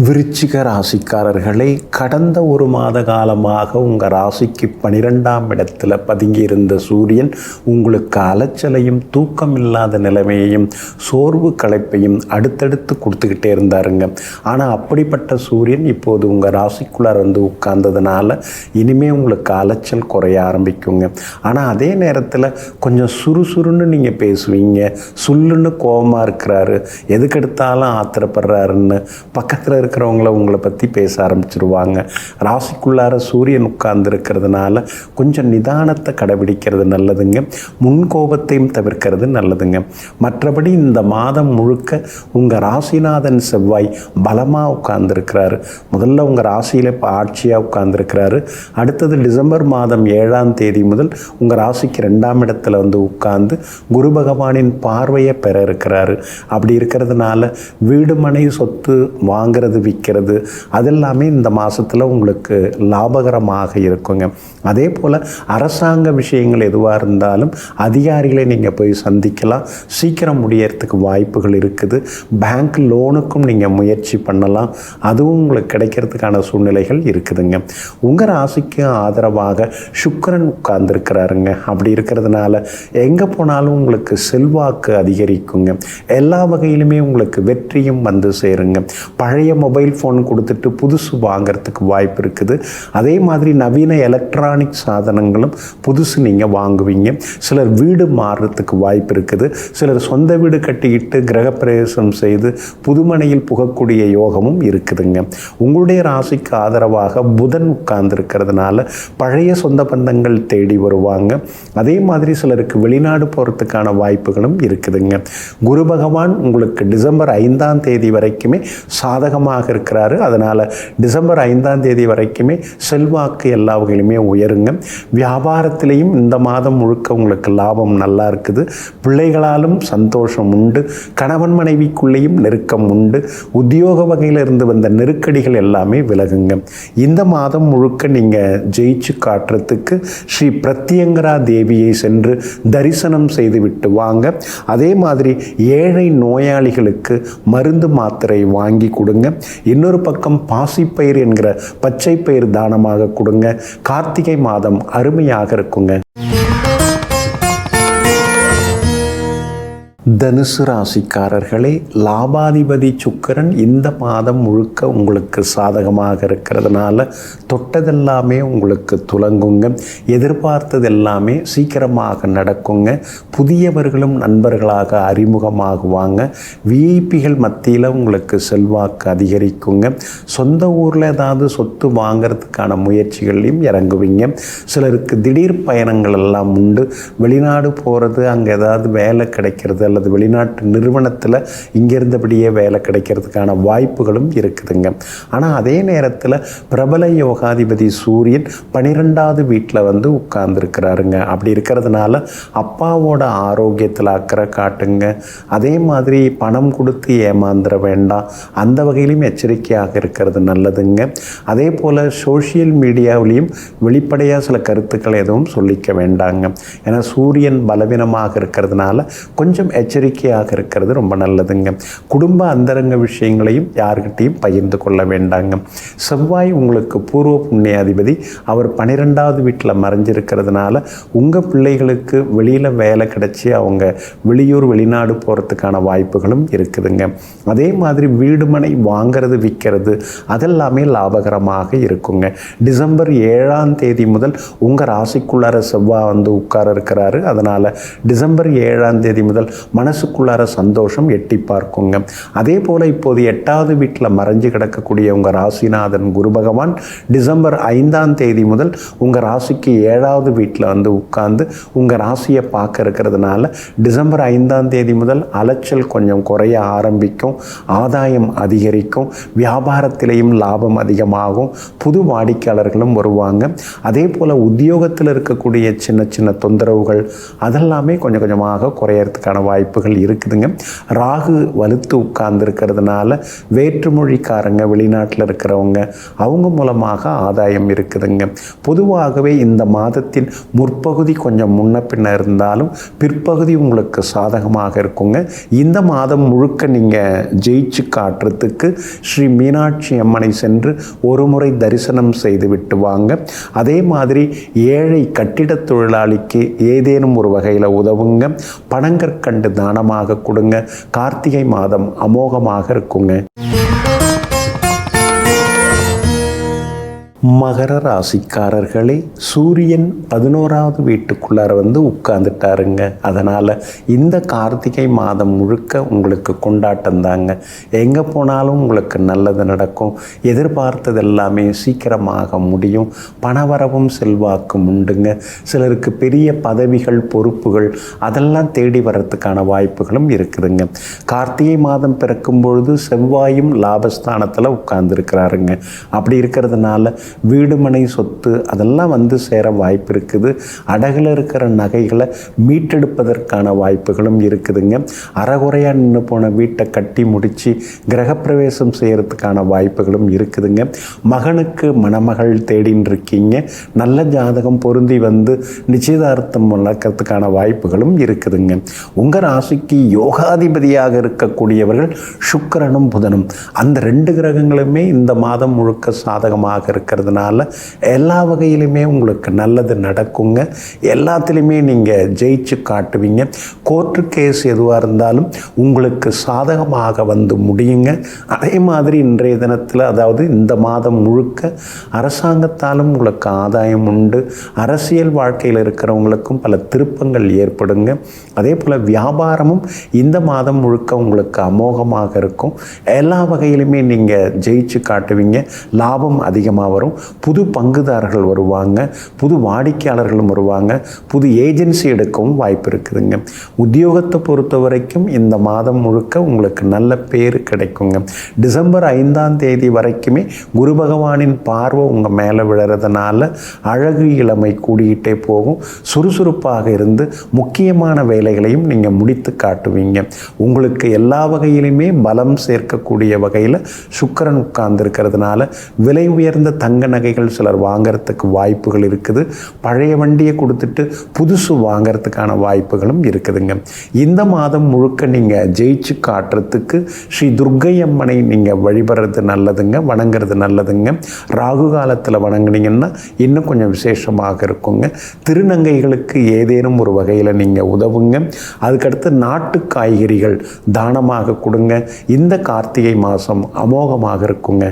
விருச்சிக ராசிக்காரர்களை, கடந்த ஒரு மாத காலமாக உங்கள் ராசிக்கு 12ஆம் இடத்துல பதுங்கியிருந்த சூரியன் உங்களுக்கு அலைச்சலையும் தூக்கமில்லாத நிலைமையையும் சோர்வு களைப்பையும் அடுத்தடுத்து கொடுத்துக்கிட்டே இருந்தாருங்க. ஆனால் அப்படிப்பட்ட சூரியன் இப்போது உங்கள் ராசிக்குள்ளார வந்து உட்கார்ந்ததுனால இனிமேல் உங்களுக்கு அலைச்சல் குறைய ஆரம்பிக்குங்க. ஆனால் அதே நேரத்தில் கொஞ்சம் சுறுசுறுன்னு நீங்கள் பேசுவீங்க. சுல்லுன்னு கோபமாக இருக்கிறாரு, எதுக்கெடுத்தாலும் ஆத்திரப்படுறாருன்னு பக்கத்தில் இருக்கிறவங்கள உங்களை பற்றி பேச ஆரம்பிச்சிருவாங்க. ராசிக்குள்ளார சூரியன் உட்கார்ந்து இருக்கிறதுனால கொஞ்சம் நிதானத்தை கடைபிடிக்கிறது நல்லதுங்க. முன்கோபத்தையும் தவிர்க்கிறது நல்லதுங்க. மற்றபடி இந்த மாதம் முழுக்க உங்கள் ராசிநாதன் செவ்வாய் பலமாக உட்கார்ந்துருக்கிறாரு. முதல்ல உங்கள் ராசியில் இப்போ ஆட்சியாக உட்கார்ந்துருக்கிறாரு. அடுத்தது டிசம்பர் மாதம் 7ஆம் தேதி முதல் உங்கள் ராசிக்கு 2ஆம் இடத்துல வந்து உட்கார்ந்து குரு பகவானின் பார்வையை பெற இருக்கிறாரு. அப்படி இருக்கிறதுனால வீடு மனை சொத்து வாங்கிறது விற்கிறது அதெல்லாமே இந்த மாதத்தில் உங்களுக்கு லாபகரமாக இருக்குங்க. அதே போல் அரசாங்க விஷயங்கள் எதுவாக இருந்தாலும் அதிகாரிகளை நீங்கள் போய் சந்திக்கலாம். சீக்கிரம் முடியறதுக்கு வாய்ப்புகள் இருக்குது. பேங்க் லோனுக்கும் நீங்கள் முயற்சி பண்ணலாம். அதுவும் உங்களுக்கு கிடைக்கிறதுக்கான சூழ்நிலைகள் இருக்குதுங்க. உங்கள் ராசிக்கு ஆதரவாக சுக்கிரன் உட்கார்ந்துருக்கிறாருங்க. அப்படி இருக்கிறதுனால எங்கே போனாலும் உங்களுக்கு செல்வாக்கு அதிகரிக்குங்க. எல்லா வகையிலுமே உங்களுக்கு வெற்றியும் வந்து சேருங்க. பழைய மொபைல் ஃபோன் கொடுத்துட்டு புதுசு வாங்கிறதுக்கு வாய்ப்பு இருக்குது. அதே மாதிரி நவீன எலக்ட்ரானிக் சாதனங்களும் புதுசு நீங்கள் வாங்குவீங்க. சிலர் வீடு மாறுறதுக்கு வாய்ப்பு இருக்குது. சிலர் சொந்த வீடு கட்டிக்கிட்டு கிரகப்பிரவேசம் செய்து புதுமனையில் புகக்கூடிய யோகமும் இருக்குதுங்க. உங்களுடைய ராசிக்கு ஆதரவாக புதன் உட்கார்ந்துருக்கிறதுனால பழைய சொந்த பந்தங்கள் தேடி வருவாங்க. அதே மாதிரி சிலருக்கு வெளிநாடு போகிறதுக்கான வாய்ப்புகளும் இருக்குதுங்க. குரு பகவான் உங்களுக்கு டிசம்பர் 5ஆம் தேதி வரைக்குமே சாதகமாக இருக்கிறாரு. அதனால் டிசம்பர் 5ஆம் தேதி வரைக்குமே செல்வாக்கு எல்லா வகையிலுமே உயருங்க. வியாபாரத்திலையும் இந்த மாதம் முழுக்க உங்களுக்கு லாபம் நல்லா இருக்குது. பிள்ளைகளாலும் சந்தோஷம் உண்டு. கணவன் மனைவிக்குள்ளேயும் நெருக்கம் உண்டு. உத்தியோக வகையில் இருந்து வந்த நெருக்கடிகள் எல்லாமே விலகுங்க. இந்த மாதம் முழுக்க நீங்கள் ஜெயிச்சு காட்டுறதுக்கு ஸ்ரீ பிரத்யங்கரா தேவியை சென்று தரிசனம் செய்துவிட்டு வாங்க. அதே மாதிரி ஏழை நோயாளிகளுக்கு மருந்து மாத்திரை வாங்கி கொடுங்க. இன்னொரு பக்கம் பாசிப்பயிர் என்கிற பச்சை பயிர் தானமாக கொடுங்க. கார்த்திகை மாதம் அருமையாக இருக்குங்க. தனுசு ராசிக்காரர்களே, லாபாதிபதி சுக்கிரன் இந்த மாதம் முழுக்க உங்களுக்கு சாதகமாக இருக்கிறதுனால தொட்டதெல்லாமே உங்களுக்கு துலங்குங்க. எதிர்பார்த்தது எல்லாமே சீக்கிரமாக நடக்குங்க. புதியவர்களும் நண்பர்களாக அறிமுகமாகுவாங்க. விஐபிகள் மத்தியில் உங்களுக்கு செல்வாக்கு அதிகரிக்குங்க. சொந்த ஊரில் ஏதாவது சொத்து வாங்கிறதுக்கான முயற்சிகளையும் இறங்குவீங்க. சிலருக்கு திடீர் பயணங்கள் எல்லாம் உண்டு. வெளிநாடு போகிறது, அங்கே ஏதாவது வேலை கிடைக்கிறது அல்லது வெளிநாட்டு நிறுவனத்தில் இங்கிருந்தபடியே வேலை கிடைக்கிறதுக்கான வாய்ப்புகளும் இருக்குதுங்க. ஆனால் அதே நேரத்தில் பிரபல யோகாதிபதி சூரியன் 12ஆவது வீட்டில் வந்து உட்கார்ந்துருக்கிறாருங்க. அப்படி இருக்கிறதுனால அப்பாவோட ஆரோக்கியத்தில் அக்கறை காட்டுங்க. அதே மாதிரி பணம் கொடுத்து ஏமாந்துட வேண்டாம். அந்த வகையிலும் எச்சரிக்கையாக இருக்கிறது நல்லதுங்க. அதே போல் சோஷியல் மீடியாவிலையும் வெளிப்படையாக சில கருத்துக்களை எதுவும் சொல்லிக்க வேண்டாங்க. ஏன்னா சூரியன் பலவீனமாக இருக்கிறதுனால கொஞ்சம் எச்சரிக்கையாக இருக்கிறது ரொம்ப நல்லதுங்க. குடும்ப அந்தரங்க விஷயங்களையும் யார்கிட்டையும் பகிர்ந்து கொள்ள வேண்டாங்க. செவ்வாய் உங்களுக்கு பூர்வ புண்ணியாதிபதி. அவர் 12ஆவது வீட்டில் மறைஞ்சிருக்கிறதுனால உங்கள் பிள்ளைகளுக்கு வெளியில் வேலை கிடைச்சி அவங்க வெளியூர் வெளிநாடு போகிறதுக்கான வாய்ப்புகளும் இருக்குதுங்க. அதே மாதிரி வீடு மனை வாங்கிறது விற்கிறது அதெல்லாமே லாபகரமாக இருக்குங்க. டிசம்பர் 7ஆம் தேதி முதல் உங்கள் ராசிக்குள்ளார செவ்வாய் வந்து உட்கார இருக்கிறாரு. அதனால் டிசம்பர் 7ஆம் தேதி முதல் மனசுக்குள்ளார சந்தோஷம் எட்டி பார்க்குங்க. அதே போல் இப்போது 8வது வீட்டில் மறைஞ்சு கிடக்கக்கூடிய உங்கள் ராசிநாதன் குரு பகவான் டிசம்பர் 5ஆம் தேதி முதல் உங்கள் ராசிக்கு 7வது வீட்டில் வந்து உட்கார்ந்து உங்கள் ராசியை பார்க்க இருக்கிறதுனால டிசம்பர் 5ஆம் தேதி முதல் அலைச்சல் கொஞ்சம் குறைய ஆரம்பிக்கும், ஆதாயம் அதிகரிக்கும், வியாபாரத்திலையும் லாபம் அதிகமாகும், புது வாடிக்கையாளர்களும் வருவாங்க. அதே போல் உத்தியோகத்தில் இருக்கக்கூடிய சின்ன சின்ன தொந்தரவுகள் அதெல்லாமே கொஞ்சம் கொஞ்சமாக குறையறதுக்கான வாய்ப்புகள் இருக்குதுங்க. ராகு வலுத்து உட்கார்ந்து இருக்கிறதுனால வேற்றுமொழிக்காரங்க, வெளிநாட்டில் இருக்கிறவங்க அவங்க மூலமாக ஆதாயம் இருக்குதுங்க. பொதுவாகவே இந்த மாதத்தின் முற்பகுதி கொஞ்சம் முன்ன பின்ன இருந்தாலும் பிற்பகுதி உங்களுக்கு சாதகமாக இருக்குங்க. இந்த மாதம் முழுக்க நீங்கள் ஜெயிச்சு காட்டுறதுக்கு ஸ்ரீ மீனாட்சி அம்மனை சென்று ஒரு முறை தரிசனம் செய்து விட்டு வாங்க. அதே மாதிரி ஏழை கட்டிட தொழிலாளிக்கு ஏதேனும் ஒரு வகையில் உதவுங்க. பனங்கற்கண்டு தானமாக கொடுங்க. கார்த்திகை மாதம் அமோகமாக இருக்குங்க. மகர ராசிக்காரர்களே, சூரியன் 11வது வீட்டுக்குள்ளார வந்து உட்கார்ந்துட்டாருங்க. அதனால் இந்த கார்த்திகை மாதம் முழுக்க உங்களுக்கு கொண்டாட்டம் தாங்க. எங்கே போனாலும் உங்களுக்கு நல்லது நடக்கும். எதிர்பார்த்தது எல்லாமே சீக்கிரமாக முடியும். பணவரவும் செல்வாக்கும் உண்டுங்க. சிலருக்கு பெரிய பதவிகள், பொறுப்புகள் அதெல்லாம் தேடி வர்றதுக்கான வாய்ப்புகளும் இருக்குதுங்க. கார்த்திகை மாதம் பிறக்கும் பொழுது செவ்வாயும் லாபஸ்தானத்தில் உட்கார்ந்துருக்கிறாருங்க. அப்படி இருக்கிறதுனால வீடு, மனை, சொத்து அதெல்லாம் வந்து சேர வாய்ப்பு இருக்குது. அடகில் இருக்கிற நகைகளை மீட்டெடுப்பதற்கான வாய்ப்புகளும் இருக்குதுங்க. அறகுறையாக நின்று போன வீட்டை கட்டி முடித்து கிரகப்பிரவேசம் செய்கிறதுக்கான வாய்ப்புகளும் இருக்குதுங்க. மகனுக்கு மணமகள் தேடின்னு இருக்கீங்க. நல்ல ஜாதகம் பொருந்தி வந்து நிச்சயதார்த்தம் நடக்கிறதுக்கான வாய்ப்புகளும் இருக்குதுங்க. உங்கள் ராசிக்கு யோகாதிபதியாக இருக்கக்கூடியவர்கள் சுக்கிரனும் புதனும், அந்த 2 கிரகங்களுமே இந்த மாதம் முழுக்க சாதகமாக இருக்கிறதுனால எல்லா வகையிலுமே உங்களுக்கு நல்லது நடக்குங்க. எல்லாத்துலேயுமே நீங்கள் ஜெயிச்சு காட்டுவீங்க. கோர்ட்டு கேஸ் எதுவாக இருந்தாலும் உங்களுக்கு சாதகமாக வந்து முடியுங்க. அதே மாதிரி இன்றைய தினத்தில், அதாவது இந்த மாதம் முழுக்க அரசாங்கத்தாலும் உங்களுக்கு ஆதாயம் உண்டு. அரசியல் வாழ்க்கையில் இருக்கிறவங்களுக்கும் பல திருப்பங்கள் ஏற்படுங்க. அதே போல் வியாபாரமும் இந்த மாதம் முழுக்க உங்களுக்கு அமோகமாக இருக்கும். எல்லா வகையிலுமே நீங்கள் ஜெயிச்சு காட்டுவீங்க. லாபம் அதிகமாக வரும். புது பங்குதாரர்கள் வருவாங்க, புது வாடிக்கையாளர்களும் வருவாங்க, புது ஏஜென்சி எடுக்கவும் வாய்ப்பு இருக்குதுங்க. உத்தியோகத்தை பொறுத்த வரைக்கும் இந்த மாதம் முழுக்க உங்களுக்கு நல்ல பேர் கிடைக்குங்க. டிசம்பர் 5ஆம் தேதி வரைக்குமே குரு பகவானின் பார்வை உங்கள் மேலே விழுறதுனால அழகு, இளமை கூடிக்கிட்டே போகும். சுறுசுறுப்பாக இருந்து முக்கியமான வேலைகளையும் நீங்கள் முடித்து காட்டுவீங்க. உங்களுக்கு எல்லா வகையிலுமே பலம் சேர்க்கக்கூடிய வகையில் சுக்கிரன் உட்கார்ந்துருக்கிறதுனால விலை உயர்ந்த தங்க நகைகள் சிலர் வாங்கிறதுக்கு வாய்ப்புகள் இருக்குது. பழைய வண்டியை கொடுத்துட்டு புதுசு வாங்கிறதுக்கான வாய்ப்புகளும் இருக்குதுங்க. இந்த மாதம் முழுக்க நீங்கள் ஜெயிச்சு காட்டுறதுக்கு ஸ்ரீ துர்க்கை அம்மனை நீங்கள் வழிபடுறது நல்லதுங்க, வணங்குறது நல்லதுங்க. ராகு காலத்தில் வணங்குனீங்கன்னா இன்னும் கொஞ்சம் விசேஷமாக இருக்குங்க. திருநங்கைகளுக்கு ஏதேனும் ஒரு வகையில் நீங்கள் உதவுங்க. அதுக்கடுத்து நாட்டு காய்கறிகள் தானமாக கொடுங்க. இந்த கார்த்திகை மாதம் அமோகமாக இருக்குங்க.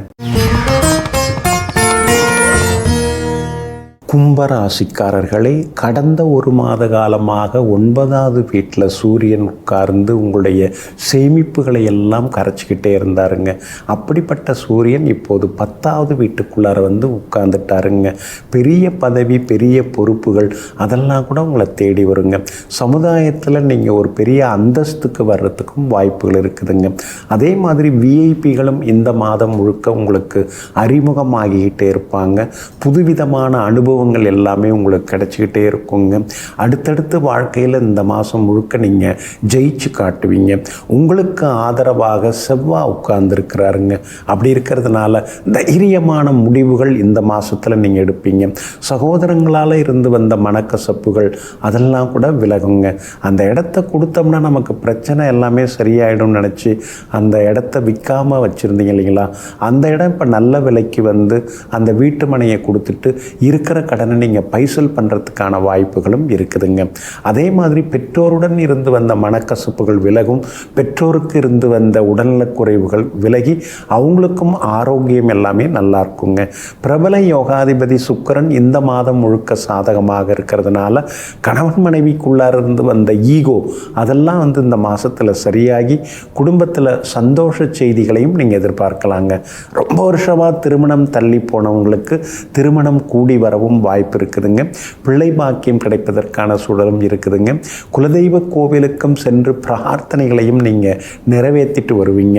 கும்பராசிக்காரர்களே, கடந்த ஒரு மாத காலமாக 9வது வீட்டில் சூரியன் உட்கார்ந்து உங்களுடைய சேமிப்புகளை எல்லாம் கரைச்சிக்கிட்டே இருந்தாருங்க. அப்படிப்பட்ட சூரியன் இப்போது 10வது வீட்டுக்குள்ளார வந்து உட்கார்ந்துட்டாருங்க. பெரிய பதவி, பெரிய பொறுப்புகள் அதெல்லாம் கூட உங்களை தேடி வருங்க. சமுதாயத்தில் நீங்கள் ஒரு பெரிய அந்தஸ்துக்கு வர்றதுக்கும் வாய்ப்புகள் இருக்குதுங்க. அதே மாதிரி விஐபிகளும் இந்த மாதம் முழுக்க உங்களுக்கு அறிமுகமாகிக்கிட்டே இருப்பாங்க. புதுவிதமான அனுபவங்கள் எல்லாமே உங்களுக்கு கிடைச்சிக்கிட்டே இருக்குங்க. அடுத்தடுத்து வாழ்க்கையில் இந்த மாதம் முழுக்க நீங்கள் ஜெயிச்சு காட்டுவீங்க. உங்களுக்கு ஆதரவாக செவ்வாய் உட்கார்ந்துருக்கிறாருங்க. அப்படி இருக்கிறதுனால தைரியமான முடிவுகள் இந்த மாதத்தில் நீங்கள் எடுப்பீங்க. சகோதரங்களால் இருந்து வந்த மனக்கசப்புகள் அதெல்லாம் கூட விலகுங்க. அந்த இடத்த கொடுத்தோம்னா நமக்கு பிரச்சனை எல்லாமே சரியாயிடும் நினச்சி அந்த இடத்த விற்காமல் வச்சுருந்தீங்க இல்லைங்களா, அந்த இடம் இப்போ நல்ல விலைக்கு வந்து அந்த வீட்டு மனையை கொடுத்துட்டு இருக்கிற கடனை நீங்கள் பைசல் பண்ணுறதுக்கான வாய்ப்புகளும் இருக்குதுங்க. அதே மாதிரி பெற்றோருடன் இருந்து வந்த மனக்கசப்புகள் விலகும். பெற்றோருக்கு இருந்து வந்த உடல்நலக்குறைவுகள் விலகி அவங்களுக்கும் ஆரோக்கியம் எல்லாமே நல்லா இருக்குங்க. பிரபல யோகாதிபதி சுக்கிரன் இந்த மாதம் முழுக்க சாதகமாக இருக்கிறதுனால கணவன் மனைவிக்குள்ளார இருந்து வந்த ஈகோ அதெல்லாம் இந்த மாதத்தில் சரியாகி குடும்பத்தில் சந்தோஷ செய்திகளையும் நீங்கள் எதிர்பார்க்கலாங்க. ரொம்ப வருஷமாக திருமணம் தள்ளி போனவங்களுக்கு திருமணம் கூடி வரவும் வாய்ப்பு இருக்குதுங்க. பிள்ளை பாக்கியம் கிடைப்பதற்கான சூழலும் இருக்குதுங்க. குலதெய்வ கோவிலுக்கும் சென்று பிரார்த்தனைகளையும் நீங்கள் நிறைவேற்றிட்டு வருவீங்க.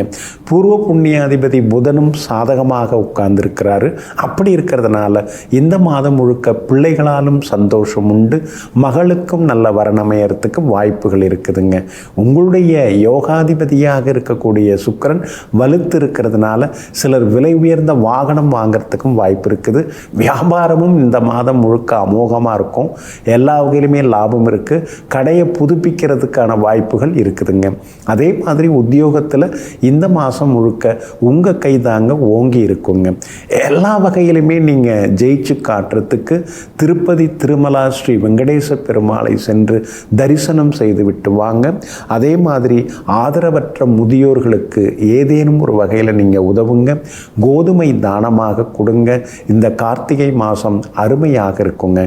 பூர்வ புண்ணியாதிபதி புதனும் சாதகமாக உட்கார்ந்துருக்கிறாரு. அப்படி இருக்கிறதுனால இந்த மாதம் முழுக்க பிள்ளைகளாலும் சந்தோஷம் உண்டு. மகளுக்கும் நல்ல வரணமையறதுக்கு வாய்ப்புகள் இருக்குதுங்க. உங்களுடைய யோகாதிபதியாக இருக்கக்கூடிய சுக்கிரன் வலுத்து இருக்கிறதுனால சிலர் விலை உயர்ந்த வாகனம் வாங்கிறதுக்கும் வாய்ப்பு இருக்குது. வியாபாரமும் இந்த மாதம் முழுக்க அமோகமாக இருக்கும். எல்லா வகையிலுமே லாபம் இருக்குது. கடையை புதுப்பிக்கிறதுக்கான வாய்ப்புகள் இருக்குதுங்க. அதே மாதிரி உத்தியோகத்தில் இந்த மாதம் முழுக்க உங்கள் கைதாங்க ஓங்கி இருக்குங்க. எல்லா வகையிலுமே நீங்கள் ஜெயிச்சு காட்டுறதுக்கு திருப்பதி திருமலா ஸ்ரீ வெங்கடேச பெருமாளை சென்று தரிசனம் செய்துவிட்டு வாங்க. அதே மாதிரி ஆதரவற்ற முதியோர்களுக்கு ஏதேனும் ஒரு வகையில் நீங்கள் உதவுங்க. கோதுமை தானமாக கொடுங்க. இந்த கார்த்திகை மாதம் அருமையாக இருக்குங்க.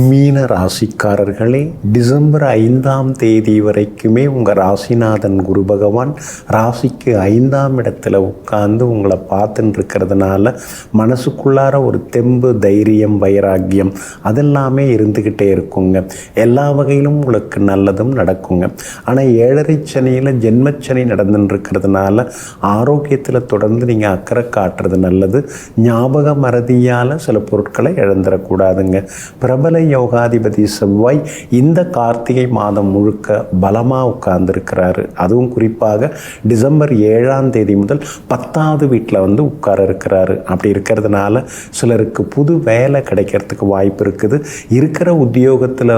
மீன ராசிக்காரர்களே, டிசம்பர் 5ஆம் தேதி வரைக்குமே உங்கள் ராசிநாதன் குரு பகவான் ராசிக்கு 5ஆம் இடத்துல உட்கார்ந்து உங்களை பார்த்துட்டு இருக்கிறதுனால மனசுக்குள்ளார ஒரு தெம்பு, தைரியம், வைராக்கியம் அதெல்லாமே இருந்துக்கிட்டே இருக்குங்க. எல்லா வகையிலும் உங்களுக்கு நல்லதும் நடக்குங்க. ஆனால் 7.5 சனியில் ஜென்மச்சனி நடந்துட்டு இருக்கிறதுனால ஆரோக்கியத்தில் தொடர்ந்து நீங்கள் அக்கறை காட்டுறது நல்லது. ஞாபக மறதியால் சில பொருட்களை இழந்துடக்கூடாதுங்க. பிரபல யோகாதிபதி செவ்வாய் இந்த கார்த்திகை மாதம் முழுக்க பலமாக உட்கார்ந்துருக்கிறாரு. அதுவும் குறிப்பாக டிசம்பர் 7ஆம் தேதி முதல் 10ஆவது வீட்டில் உட்கார இருக்கிறாரு. அப்படி இருக்கிறதுனால சிலருக்கு புது வேலை கிடைக்கிறதுக்கு வாய்ப்பு இருக்குது. இருக்கிற உத்தியோகத்தில்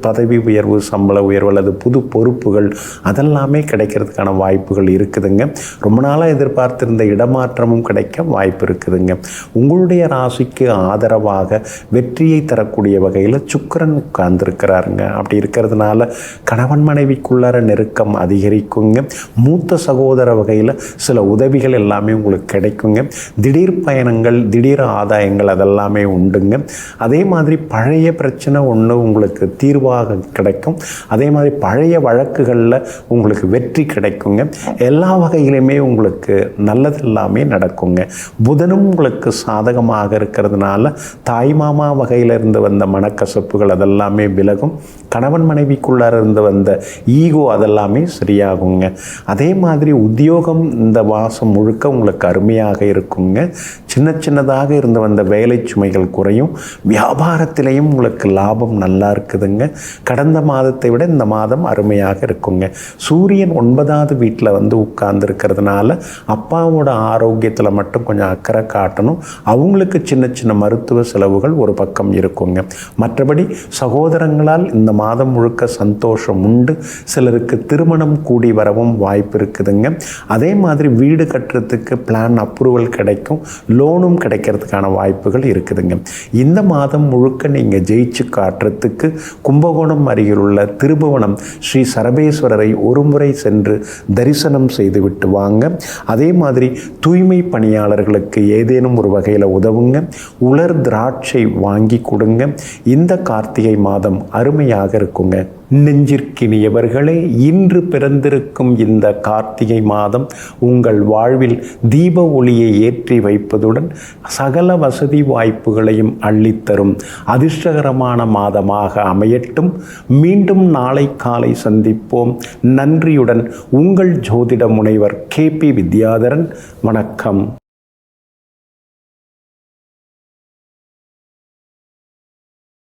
பதவி உயர்வு, சம்பள உயர்வு அல்லது புது பொறுப்புகள் அதெல்லாமே கிடைக்கிறதுக்கான வாய்ப்புகள் இருக்குதுங்க. ரொம்ப நாளாக எதிர்பார்த்திருந்த இடமாற்றமும் கிடைக்க வாய்ப்பு இருக்குதுங்க. உங்களுடைய ராசிக்கு ஆதரவாக வெற்றியை தரக்கூடிய வகையில் சுக்கிரன் உட்கார்ந்துருக்கிறாருங்க. அப்படி இருக்கிறதுனால கணவன் மனைவிக்குள்ளார நெருக்கம் அதிகரிக்குங்க. மூத்த சகோதர வகையில் சில உதவிகள் எல்லாமே உங்களுக்கு கிடைக்குங்க. திடீர் பயணங்கள், திடீர் ஆதாயங்கள் அதெல்லாமே உண்டுங்க. அதே மாதிரி பழைய பிரச்சனை ஒன்று உங்களுக்கு தீர்வாக கிடைக்கும். அதே மாதிரி பழைய வழக்குகளில் உங்களுக்கு வெற்றி கிடைக்குங்க. எல்லா வகையிலுமே உங்களுக்கு நல்லதெல்லாமே நடக்குங்க. புதனும் உங்களுக்கு சாதகமாக இருக்கிறதுனால தாய்மாமா வகையிலிருந்து வந்த மனக்கசப்புகள் அதெல்லாமே விலகும். கணவன் மனைவிக்குள்ளார இருந்து வந்த ஈகோ அதெல்லாமே சரியாகுங்க. அதே மாதிரி உத்தியோகம் இந்த மாதம் முழுக்க உங்களுக்கு அருமையாக இருக்குங்க. சின்ன சின்னதாக இருந்து வந்த வேலை சுமைகள் குறையும். வியாபாரத்திலையும் உங்களுக்கு லாபம் நல்லா இருக்குதுங்க. கடந்த மாதத்தை விட இந்த மாதம் அருமையாக இருக்குங்க. சூரியன் 9ஆவது வீட்டில் உட்கார்ந்துருக்கிறதுனால அப்பாவோட ஆரோக்கியத்தில் மட்டும் கொஞ்சம் அக்கறை காட்டணும். அவங்களுக்கு சின்ன சின்ன மருத்துவ செலவுகள் ஒரு பக்கம் இருக்குங்க. மற்றபடி சகோதரங்களால் இந்த மாதம் முழுக்க சந்தோஷம் உண்டு. சிலருக்கு திருமணம் கூடி வரவும் வாய்ப்பு இருக்குதுங்க. அதே மாதிரி வீடு கட்டுறதுக்கு பிளான் அப்ரூவல் கிடைக்கும். லோனும் கிடைக்கிறதுக்கான வாய்ப்புகள் இருக்குதுங்க. இந்த மாதம் முழுக்க நீங்கள் ஜெயிச்சு காட்டுறதுக்கு கும்பகோணம் அருகில் உள்ள திருபுவனம் ஸ்ரீ சரபேஸ்வரரை ஒரு முறை சென்று தரிசனம் செய்துவிட்டு வாங்க. அதே மாதிரி தூய்மை பணியாளர்களுக்கு ஏதேனும் ஒரு வகையில் உதவுங்க. உலர் திராட்சை வாங்கி கொடுங்க. இந்த கார்த்திகை மாதம் அருமையாக இருக்குங்க. நெஞ்சிற்கினியவர்களே, இன்று பிறந்திருக்கும் இந்த கார்த்திகை மாதம் உங்கள் வாழ்வில் தீப ஒளியை ஏற்றி வைப்பதுடன் சகல வசதி வாய்ப்புகளையும் அள்ளித்தரும் அதிர்ஷ்டகரமான மாதமாக அமையட்டும். மீண்டும் நாளை காலை சந்திப்போம். நன்றியுடன் உங்கள் ஜோதிட முனைவர் KP வித்யாதரன். வணக்கம்.